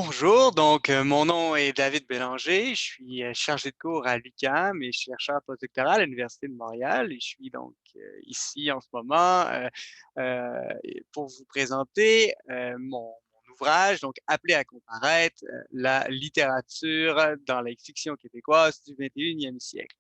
Bonjour, donc mon nom est David Bélanger, je suis chargé de cours à l'UQAM et chercheur postdoctoral à l'Université de Montréal et je suis donc ici en ce moment pour vous présenter mon ouvrage, donc appelé à comparaître la littérature dans la fiction québécoise du 21e siècle.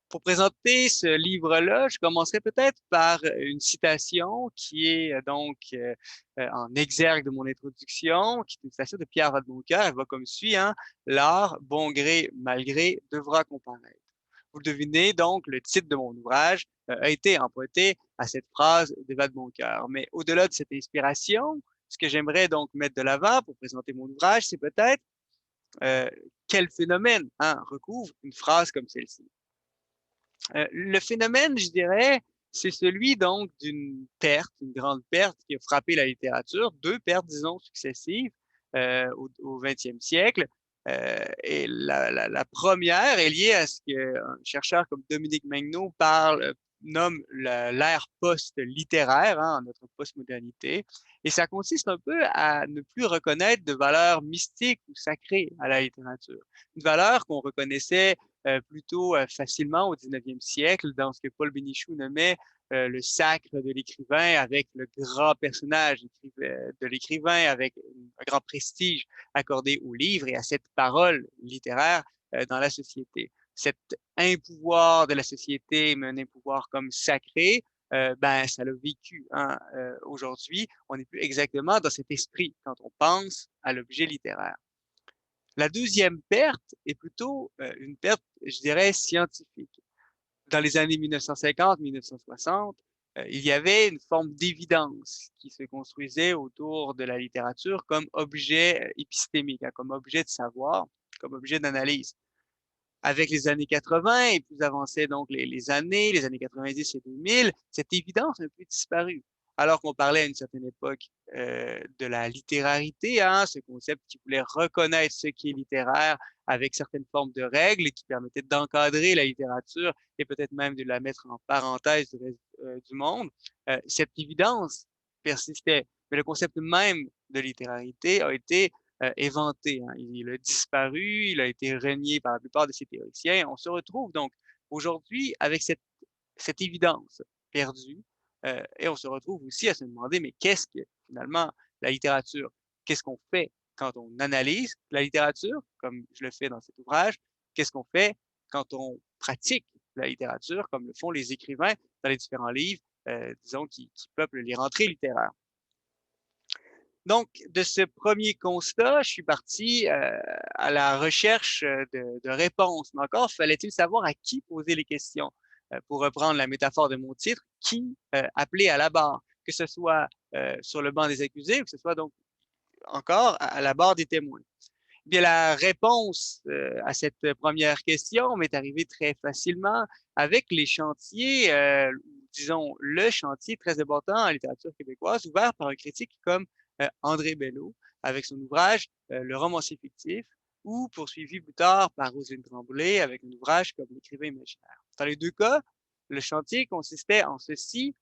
Pour présenter ce livre-là, je commencerai peut-être par une citation qui est en exergue de mon introduction, qui est une citation de Pierre Vadeboncœur. Elle va comme suit, hein: «L'art, bon gré, mal gré, devra comparaître». Vous le devinez donc, le titre de mon ouvrage a été emprunté à cette phrase de Vadeboncœur. Mais au-delà de cette inspiration, ce que j'aimerais donc mettre de l'avant pour présenter mon ouvrage, c'est peut-être quel phénomène, hein, recouvre une phrase comme celle-ci. Le phénomène, je dirais, c'est celui donc d'une perte, une grande perte qui a frappé la littérature, 2 pertes, disons, successives, au 20e siècle. Et la 1re est liée à ce qu'un chercheur comme Dominique Megnaud nomme l'ère post-littéraire, hein, notre postmodernité. Et ça consiste un peu à ne plus reconnaître de valeur mystique ou sacrée à la littérature. Une valeur qu'on reconnaissait plutôt facilement au 19e siècle dans ce que Paul Bénichou nommait le sacre de l'écrivain, avec le grand personnage de l'écrivain, avec un grand prestige accordé au livre et à cette parole littéraire dans la société. Cet impouvoir de la société, mais un impouvoir comme sacré, ben, ça l'a vécu, hein. Aujourd'hui, on n'est plus exactement dans cet esprit quand on pense à l'objet littéraire. La 2e perte est plutôt une perte, je dirais, scientifique. Dans les années 1950-1960, il y avait une forme d'évidence qui se construisait autour de la littérature comme objet épistémique, hein, comme objet de savoir, comme objet d'analyse. Avec les années 80 et plus avancées donc les années 90 et 2000, cette évidence a un peu disparu. Alors qu'on parlait à une certaine époque de la littérarité, hein, ce concept qui voulait reconnaître ce qui est littéraire avec certaines formes de règles qui permettaient d'encadrer la littérature et peut-être même de la mettre en parenthèse du reste du monde. Cette évidence persistait, mais le concept même de littérarité a été éventé, hein. Il a disparu, il a été renié par la plupart de ces théoriciens. On se retrouve donc aujourd'hui avec cette évidence perdue et on se retrouve aussi à se demander, mais qu'est-ce que finalement la littérature? Qu'est-ce qu'on fait quand on analyse la littérature, comme je le fais dans cet ouvrage? Qu'est-ce qu'on fait quand on pratique la littérature, comme le font les écrivains dans les différents livres, disons, qui peuplent les rentrées littéraires? Donc, de ce premier constat, je suis parti à la recherche de réponses. Mais encore, fallait-il savoir à qui poser les questions. Pour reprendre la métaphore de mon titre, qui appeler à la barre, que ce soit sur le banc des accusés ou que ce soit donc encore à la barre des témoins. Eh bien, la réponse à cette première question m'est arrivée très facilement avec les chantiers, disons le chantier très important en littérature québécoise, ouvert par un critique comme André Bello, avec son ouvrage Le romancier fictif, ou poursuivi plus tard par Roselyne Tremblay avec un ouvrage comme L'écrivain imaginaire. Dans les 2 cas, le chantier consistait en ceci: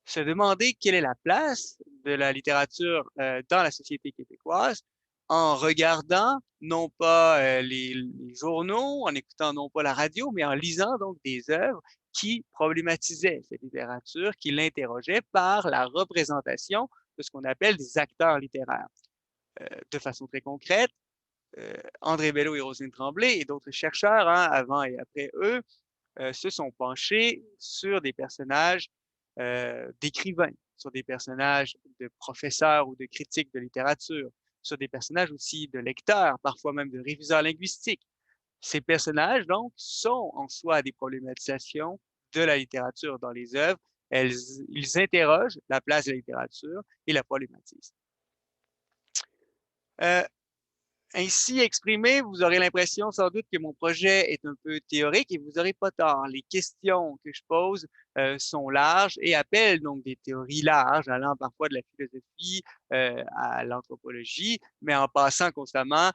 se demander quelle est la place de la littérature dans la société québécoise en regardant non pas les journaux, en écoutant non pas la radio, mais en lisant donc des œuvres qui problématisaient cette littérature, qui l'interrogeaient par la représentation de ce qu'on appelle des acteurs littéraires. De façon très concrète, André Bello et Roselyne Tremblay et d'autres chercheurs, hein, avant et après eux, se sont penchés sur des personnages d'écrivains, sur des personnages de professeurs ou de critiques de littérature, sur des personnages aussi de lecteurs, parfois même de réviseurs linguistiques. Ces personnages, donc, sont en soi des problématisations de la littérature dans les œuvres. Ils interrogent la place de la littérature et la problématisent. Euh, Ainsi exprimé, vous aurez l'impression sans doute que mon projet est un peu théorique et vous n'aurez pas tort. Les questions que je pose sont larges et appellent donc des théories larges, allant parfois de la philosophie à l'anthropologie, mais en passant constamment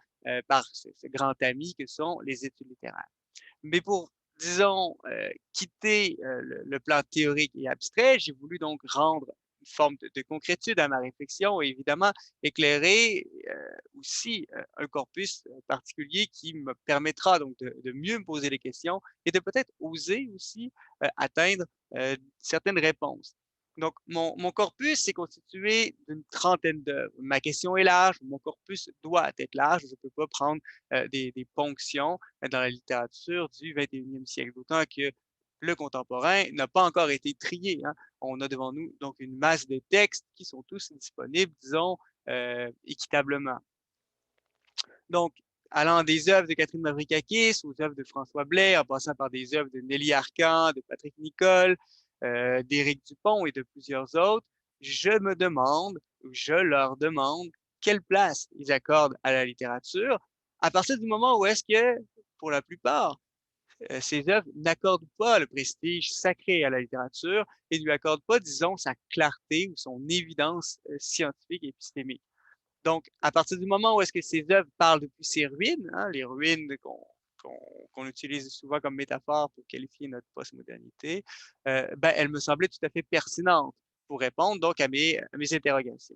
par ce grand ami que sont les études littéraires. Mais pour, disons, quitter le plan théorique et abstrait, j'ai voulu donc rendre une forme de concrétude à ma réflexion et évidemment éclairer, aussi, un corpus, particulier qui me permettra donc de mieux me poser les questions et de peut-être oser aussi, atteindre, certaines réponses. Donc mon corpus est constitué d'une trentaine d'œuvres. Ma question est large, mon corpus doit être large. Je ne peux pas prendre, des ponctions, dans la littérature du 21e siècle. D'autant que le contemporain n'a pas encore été trié, hein. On a devant nous donc une masse de textes qui sont tous disponibles, disons, équitablement. Donc, allant des œuvres de Catherine Mavroukakis aux œuvres de François Blais, en passant par des œuvres de Nelly Arcan, de Patrick Nicole, d'Éric Dupont et de plusieurs autres, je me demande, ou je leur demande, quelle place ils accordent à la littérature, à partir du moment où est-ce que, pour la plupart, ces œuvres n'accordent pas le prestige sacré à la littérature et ne lui accordent pas, disons, sa clarté ou son évidence, scientifique et épistémique. Donc, à partir du moment où est-ce que ces œuvres parlent depuis ces ruines, hein, les ruines qu'on utilise souvent comme métaphore pour qualifier notre postmodernité, ben, elles me semblaient tout à fait pertinentes pour répondre donc à mes interrogations.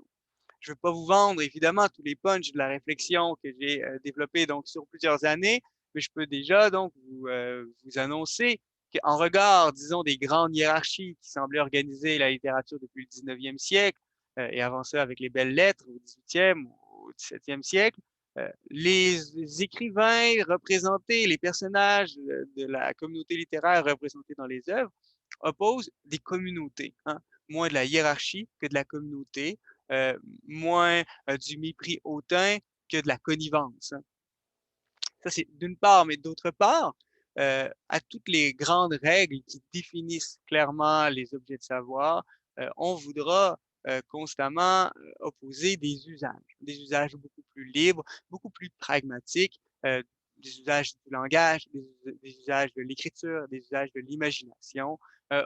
Je ne veux pas vous vendre évidemment tous les punchs de la réflexion que j'ai développée donc sur plusieurs années, mais je peux déjà donc vous annoncer qu'en regard, disons, des grandes hiérarchies qui semblaient organiser la littérature depuis le 19e siècle, et avant ça avec les belles lettres au 18e ou au 17e siècle, les écrivains représentés, les personnages de la communauté littéraire représentés dans les œuvres opposent des communautés, hein, moins de la hiérarchie que de la communauté, moins du mépris hautain que de la connivence, hein. Ça, c'est d'une part, mais d'autre part, à toutes les grandes règles qui définissent clairement les objets de savoir, on voudra constamment opposer des usages beaucoup plus libres, beaucoup plus pragmatiques, des usages du langage, des usages de l'écriture, des usages de l'imagination.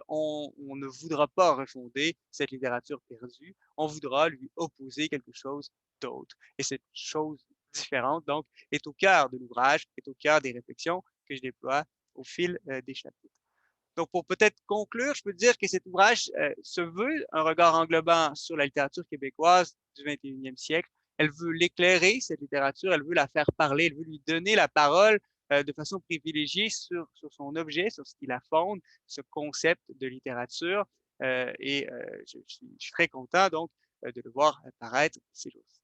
On ne voudra pas refonder cette littérature perdue, on voudra lui opposer quelque chose d'autre. Et cette chose différente, donc, est au cœur de l'ouvrage, est au cœur des réflexions que je déploie au fil des chapitres. Donc, pour peut-être conclure, je peux dire que cet ouvrage se veut un regard englobant sur la littérature québécoise du 21e siècle. Elle veut l'éclairer, cette littérature, elle veut la faire parler, elle veut lui donner la parole de façon privilégiée sur son objet, sur ce qui la fonde, ce concept de littérature. Je suis très content donc de le voir apparaître ces jours-ci.